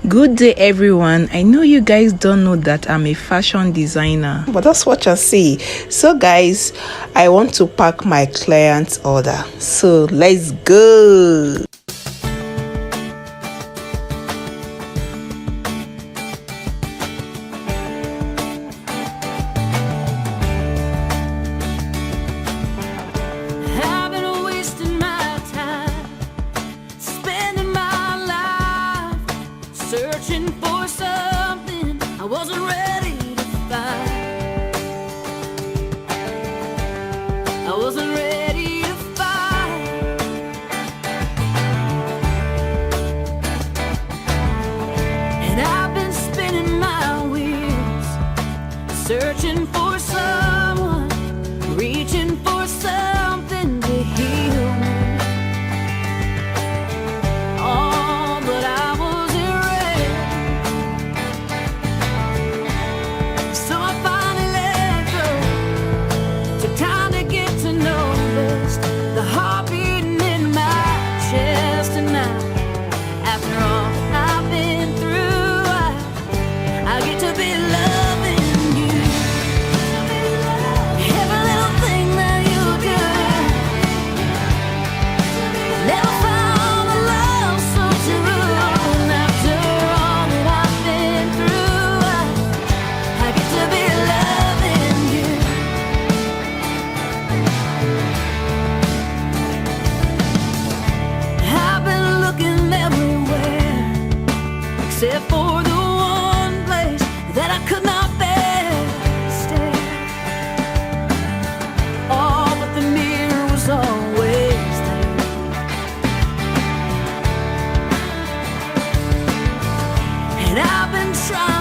Good day, everyone. I know you guys don't know that I'm a fashion designer, but that's what you see. So guys, I want to pack my client's order, so let's go. Searching for something I wasn't ready to find. I wasn't ready to find. And I've been spinning my wheels, searching for someone, reaching for something to heal me. Except for the one place that I could not bear to stay. Oh, but the mirror was always there. And I've been trying